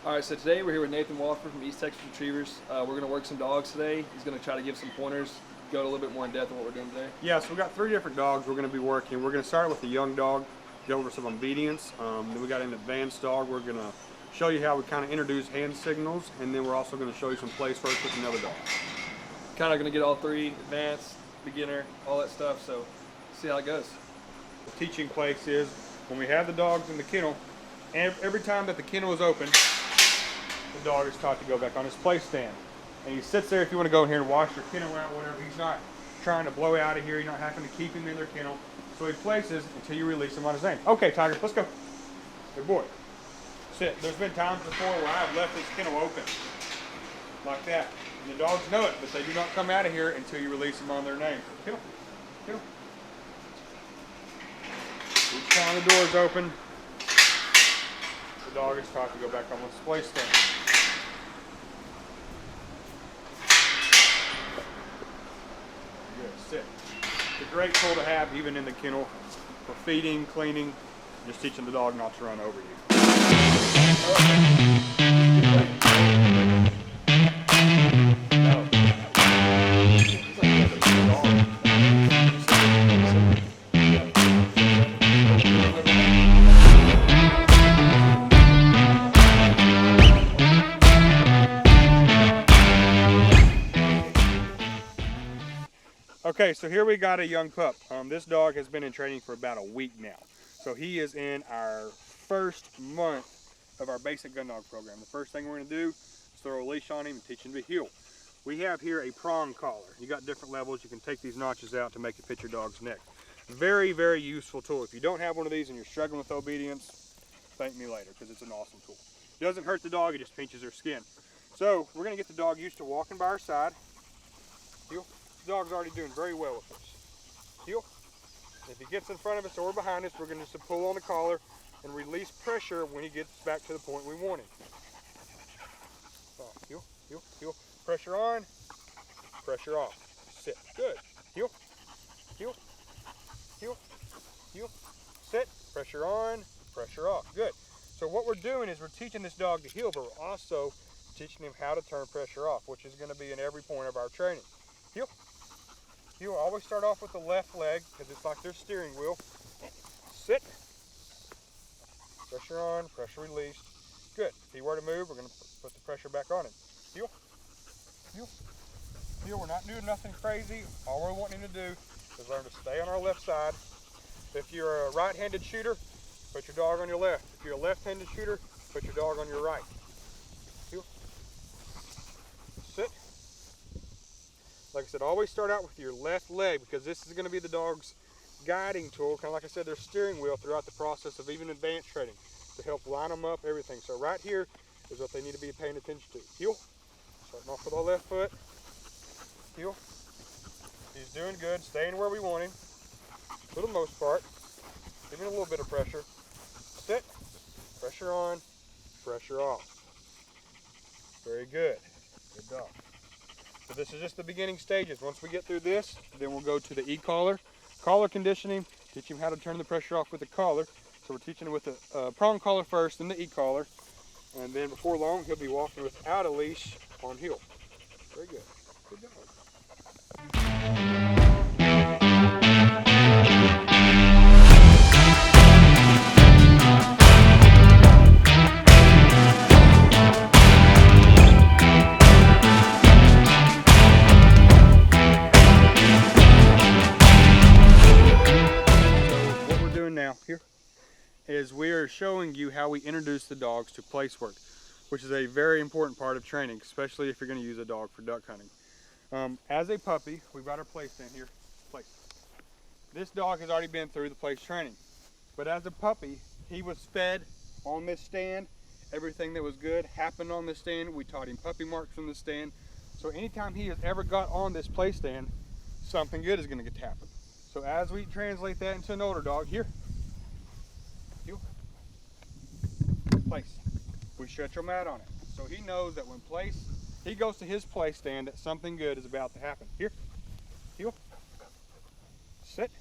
Alright, so today we're here with Nathan Wafford from East Texas Retrievers. We're going to work some dogs today. He's going to try to give some pointers, go a little bit more in depth on what we're doing today. Yeah, so we've got 3 different dogs we're going to be working. We're going to start with the young dog, go over some obedience. Then we got an advanced dog. We're going to show you how we kind of introduce hand signals, and then we're also going to show you some place work with another dog. Kind of going to get all 3, advanced, beginner, all that stuff, so see how it goes. The teaching place is when we have the dogs in the kennel, every time that the kennel is open, the dog is taught to go back on his place stand. And he sits there if you want to go in here and wash your kennel out, whatever. He's not trying to blow out of here. You're not having to keep him in their kennel. So he places until you release him on his name. Okay, Tiger, let's go. Good boy. Sit. There's been times before where I've left this kennel open like that. And the dogs know it, but they do not come out of here until you release them on their name. Kennel. Kennel. Each time the door is open, the dog is taught to go back on his place stand. Good, sit. It's a great tool to have even in the kennel for feeding, cleaning, just teaching the dog not to run over you. Okay, so here we got a young pup. This dog has been in training for about a week now. So he is in our first month of our basic gun dog program. The first thing we're going to do is throw a leash on him and teach him to heel. We have here a prong collar. You got different levels. You can take these notches out to make it fit your dog's neck. Very, very useful tool. If you don't have one of these and you're struggling with obedience, thank me later because it's an awesome tool. It doesn't hurt the dog, it just pinches their skin. So we're going to get the dog used to walking by our side. Heel. The dog's already doing very well with us. Heel. If he gets in front of us or behind us, we're going to just pull on the collar and release pressure when he gets back to the point we want him. Heel, heel, heel. Pressure on, pressure off. Sit. Good. Heel, heel, heel, heel. Sit. Pressure on, pressure off. Good. So what we're doing is we're teaching this dog to heel, but we're also teaching him how to turn pressure off, which is going to be in every point of our training. Heel. Heel. Always start off with the left leg because it's like their steering wheel. Sit. Pressure on, pressure released. Good. If he were to move, we're going to put the pressure back on him. Heel. Heel. Heel. We're not doing nothing crazy. All we're wanting him to do is learn to stay on our left side. If you're a right-handed shooter, put your dog on your left. If you're a left-handed shooter, put your dog on your right. Heel. Sit. Like I said, always start out with your left leg because this is going to be the dog's guiding tool, kind of like I said, their steering wheel throughout the process of even advanced training to help line them up, everything. So right here is what they need to be paying attention to. Heel. Starting off with our left foot. Heel. He's doing good, staying where we want him for the most part. Giving a little bit of pressure. Sit. Pressure on, pressure off. Very good. Good dog. So this is just the beginning stages. Once we get through this, then we'll go to the e-collar. Collar conditioning, teach him how to turn the pressure off with the collar. So we're teaching him with the prong collar first, then the e-collar. And then before long, he'll be walking without a leash on heel. Very good. Good dog. Here is we are showing you how we introduce the dogs to place work, which is a very important part of training, especially if you're going to use a dog for duck hunting. As a puppy, we've got our place stand here. Place. This dog has already been through the place training, but as a puppy, he was fed on this stand. Everything that was good happened on this stand. We taught him puppy marks from the stand. So anytime he has ever got on this place stand, something good is going to get to happen. So as we translate that into an older dog, here. Place. We stretch our mat on it. So he knows that when he goes to his place stand, that something good is about to happen. Here. Heel. Sit.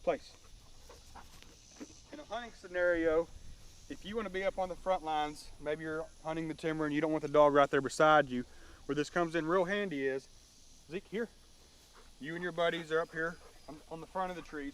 Place. In a hunting scenario, if you want to be up on the front lines, maybe you're hunting the timber and you don't want the dog right there beside you, where this comes in real handy is, Zeke, here. You and your buddies are up here on the front of the trees.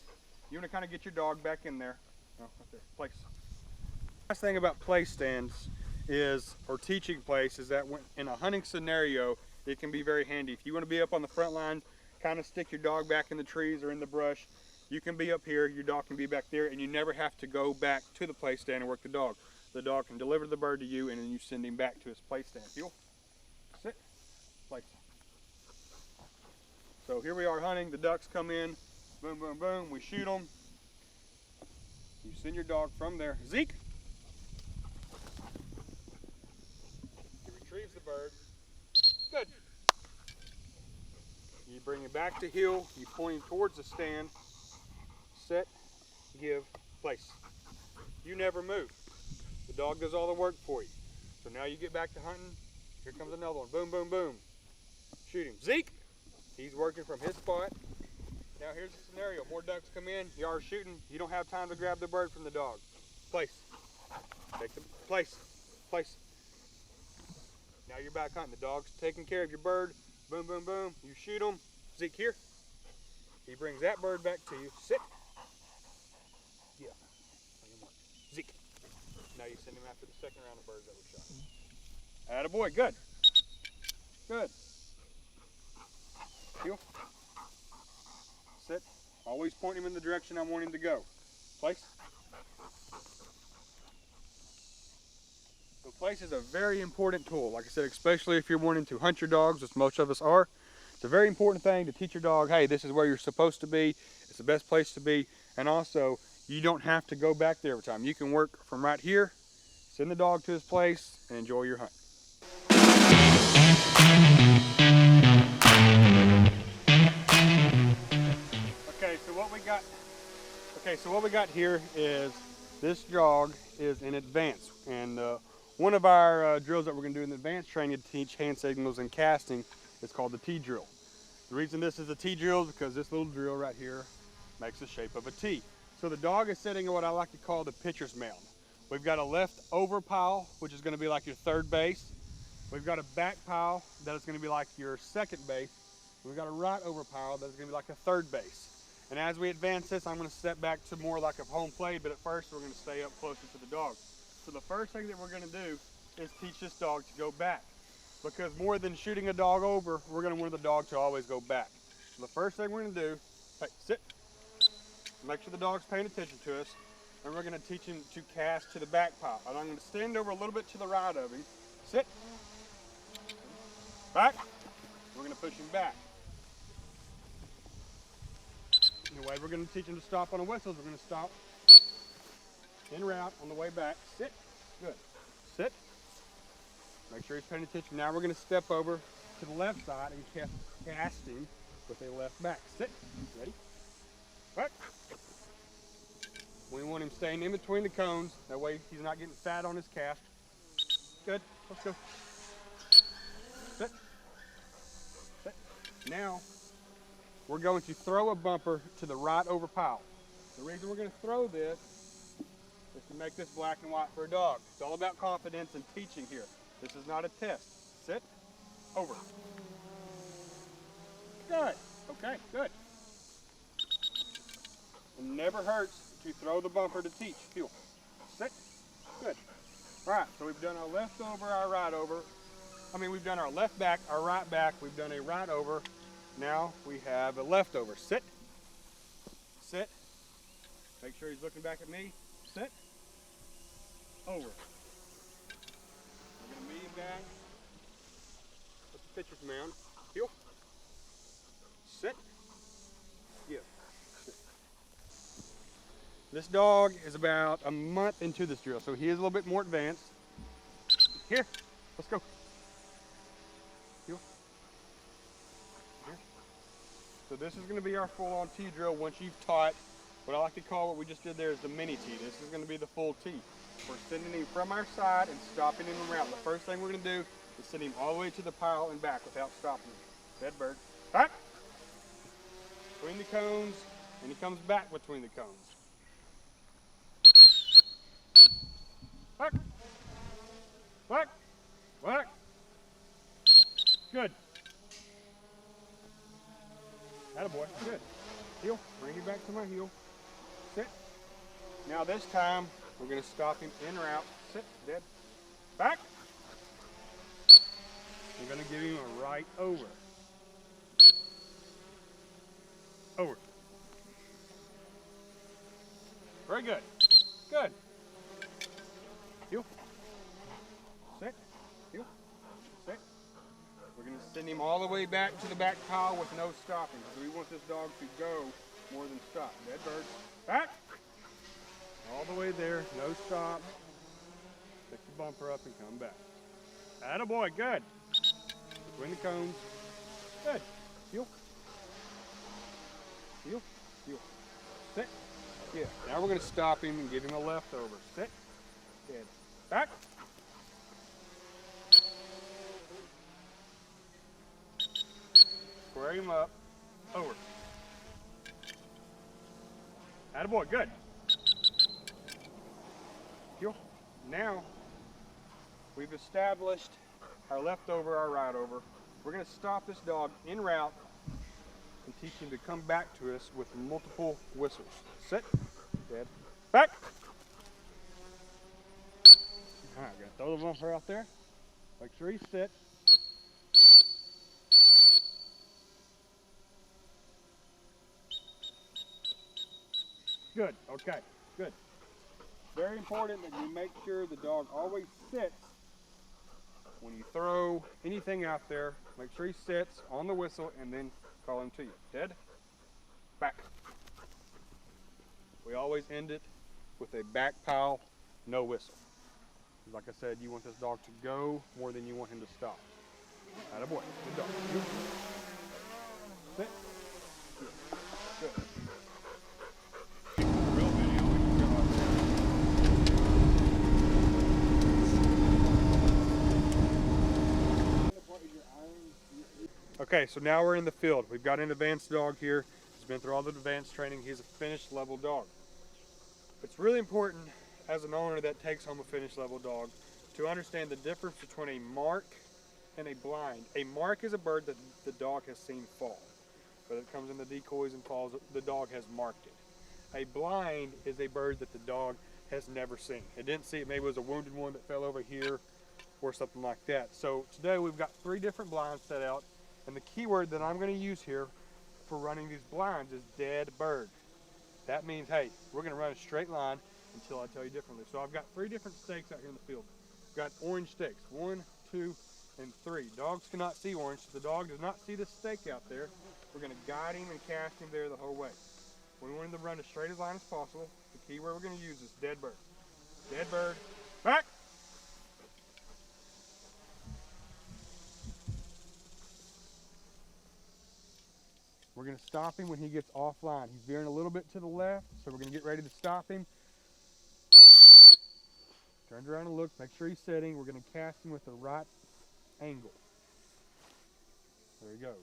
You want to kind of get your dog back in there. Oh, right there, place. The last thing about place stands is, or teaching place, is that when in a hunting scenario, it can be very handy. If you want to be up on the front line, kind of stick your dog back in the trees or in the brush, you can be up here, your dog can be back there, and you never have to go back to the place stand and work the dog. The dog can deliver the bird to you, and then you send him back to his place stand. Heel, sit, place. So here we are hunting, the ducks come in, boom, boom, boom, we shoot them. You send your dog from there. Zeke! He retrieves the bird. Good. You bring him back to heel, you point him towards the stand, set, give, place. You never move. The dog does all the work for you. So now you get back to hunting, here comes another one, boom, boom, boom. Shoot him. Zeke! He's working from his spot. Now here's the scenario, more ducks come in, you are shooting, you don't have time to grab the bird from the dog. Place. Take the place. Place. Now you're back hunting. The dog's taking care of your bird. Boom, boom, boom. You shoot him. Zeke here. He brings that bird back to you. Sit. Yeah. Zeke. Now you send him after the second round of birds that were shot. Attaboy. Good. Good. Heel. Sit. Always point him in the direction I want him to go. Place. So place is a very important tool. Like I said, especially if you're wanting to hunt your dogs, which most of us are. It's a very important thing to teach your dog, hey, this is where you're supposed to be. It's the best place to be. And also, you don't have to go back there every time. You can work from right here, send the dog to his place, and enjoy your hunt. Okay, so what we got here is this dog is in advance, and one of our drills that we're going to do in the advanced training to teach hand signals and casting is called the T drill. The reason this is a T drill is because this little drill right here makes the shape of a T. So the dog is sitting in what I like to call the pitcher's mound. We've got a left over pile, which is going to be like your third base. We've got a back pile that is going to be like your second base. We've got a right over pile that is going to be like a third base. And as we advance this, I'm going to step back to more like a home plate, but at first we're going to stay up closer to the dog. So the first thing that we're going to do is teach this dog to go back. Because more than shooting a dog over, we're going to want the dog to always go back. So the first thing we're going to do, hey, sit. Make sure the dog's paying attention to us. And we're going to teach him to cast to the back pile. And I'm going to stand over a little bit to the right of him. Sit. Back. We're going to push him back. The way we're going to teach him to stop on a whistle is we're going to stop en route on the way back. Sit. Good. Sit. Make sure he's paying attention. Now we're going to step over to the left side and cast him with a left back. Sit. Ready? Back. We want him staying in between the cones. That way he's not getting fat on his cast. Good. Let's go. Sit. Sit. Now we're going to throw a bumper to the right over pile. The reason we're going to throw this is to make this black and white for a dog. It's all about confidence and teaching here. This is not a test. Sit. Over. Good. Okay, good. It never hurts to throw the bumper to teach. Feel. Sit. Good. All right, so we've done our left over, our right over. We've done our left back, our right back. We've done a right over. Now we have a leftover. Sit. Sit. Make sure he's looking back at me. Sit. Over. We're going to meet him back. Put the pitcher's mound. Heel. Sit. Give. Sit. This dog is about a month into this drill, so he is a little bit more advanced. Here. Let's go. Heel. So this is going to be our full-on T drill once you've taught what I like to call what we just did there is the mini T. This is going to be the full T. We're sending him from our side and stopping him around. The first thing we're going to do is send him all the way to the pile and back without stopping him. Dead bird. Back. Between the cones, and he comes back between the cones. Quack. Quack. Quack. Good. Attaboy. Good. Heel. Bring it back to my heel. Sit. Now this time, we're going to stop him en route. Sit. Dead. Back. We're going to give him a right over. Over. Very good. Good. Heel. Sit. Heel. Sit. We're going to send him all the way back to the back pile with no stopping, because we want this dog to go more than stop. Dead bird. Back. All the way there. No stop. Pick the bumper up and come back. Attaboy. Good. Between the cones. Good. Heel. Heel. Heel. Sit. Yeah. Now we're going to stop him and give him a leftover. Sit. Dead. Back. Square him up. Over. Attaboy. Good. Heel. Now we've established our leftover, our right over. We're going to stop this dog en route and teach him to come back to us with multiple whistles. Sit. Dead. Back. All right, gonna throw the bumper out there. Make sure he sits. Good. Okay. Good. Very important that you make sure the dog always sits when you throw anything out there. Make sure he sits on the whistle and then call him to you. Dead. Back. We always end it with a back pile, no whistle. Like I said, you want this dog to go more than you want him to stop. Attaboy. Good dog. Sit. Good. Okay, so now we're in the field. We've got an advanced dog here. He's been through all the advanced training. He's a finished level dog. It's really important as an owner that takes home a finished level dog to understand the difference between a mark and a blind. A mark is a bird that the dog has seen fall. Whether it comes in the decoys and falls, the dog has marked it. A blind is a bird that the dog has never seen. It didn't see it, maybe it was a wounded one that fell over here or something like that. So today we've got 3 different blinds set out, and the keyword that I'm going to use here for running these blinds is dead bird. That means, hey, we're going to run a straight line until I tell you differently. So I've got 3 different stakes out here in the field. I've got orange stakes, 1, 2, and 3. Dogs cannot see orange, so the dog does not see this stake out there. We're going to guide him and cast him there the whole way. We want him to run as straight as line as possible. The key word we're going to use is dead bird. Dead bird, back! We're going to stop him when he gets offline. He's veering a little bit to the left, so we're going to get ready to stop him. Turns around and looks, make sure he's sitting. We're going to cast him with the right angle. There he goes.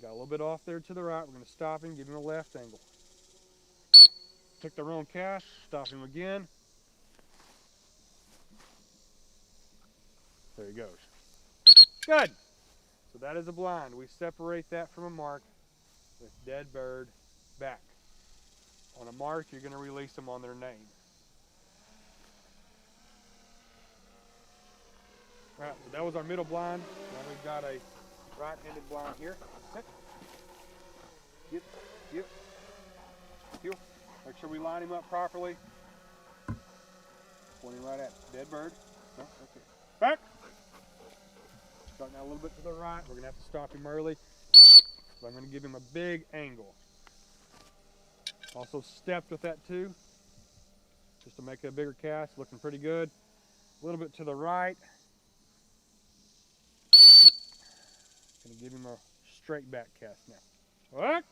Got a little bit off there to the right. We're going to stop him, give him a left angle. Took the wrong cast, stop him again. There he goes. Good. So that is a blind. We separate that from a mark with dead bird back. On a mark, you're going to release them on their name. All right, so that was our middle blind. Now we've got a right-handed blind here. Sit. Get. Heel. Make sure we line him up properly. Pointing right at dead bird. No, that's it. Back. Starting out a little bit to the right. We're going to have to stop him early. So I'm going to give him a big angle. Also stepped with that too, just to make it a bigger cast. Looking pretty good. A little bit to the right. Going to give him a straight back cast now. What?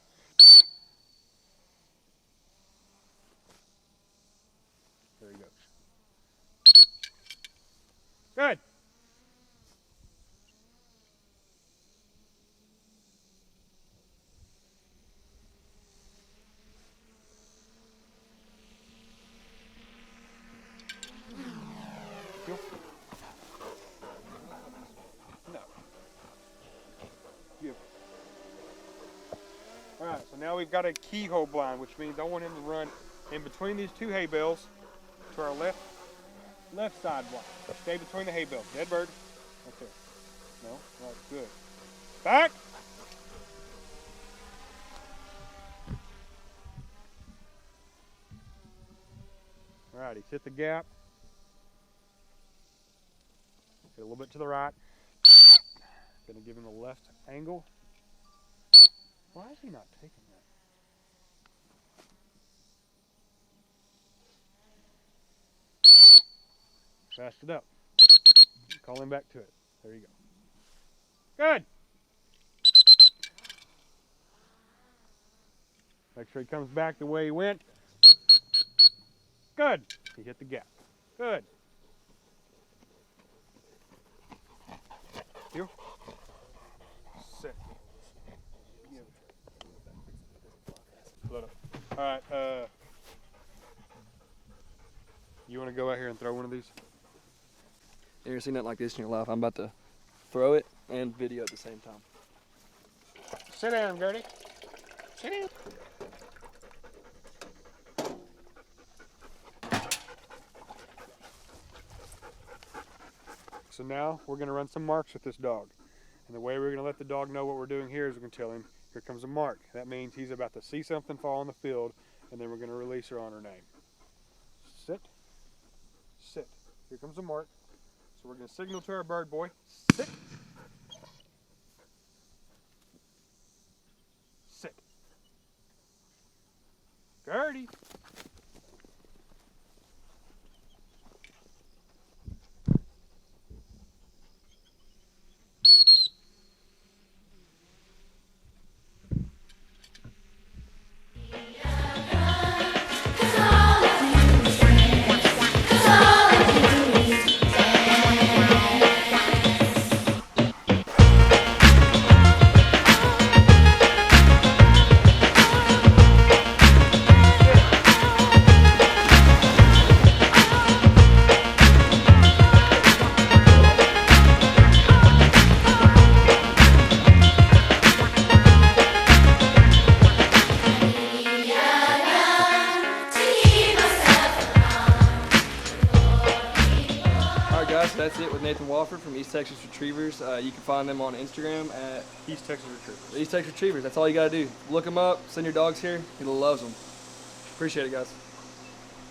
There he goes. Good. now we've got a keyhole blind, which means I want him to run in between these two hay bales to our left side blind. Stay between the hay bales. Dead bird. Right there. No? Right, good. Back! Alright, he's hit the gap. Get a little bit to the right. Gonna give him a left angle. Why is he not taking that? Fast it up. Call him back to it. There you go. Good. Make sure he comes back the way he went. Good. He hit the gap. Good. You. Sit. All right. You want to go out here and throw one of these? You ever seen nothing like this in your life? I'm about to throw it and video at the same time. Sit down, Gertie. Sit down. So now we're going to run some marks with this dog. And the way we're going to let the dog know what we're doing here is we're going to tell him, here comes a mark. That means he's about to see something fall on the field, and then we're going to release her on her name. Sit. Sit. Here comes a mark. So we're going to signal to our bird boy. Sit. Sit. Gertie. So that's it with Nathan Wafford from East Texas Retrievers. You can find them on Instagram at East Texas Retrievers. East Texas Retrievers. That's all you got to do. Look them up. Send your dogs here. He loves them. Appreciate it, guys.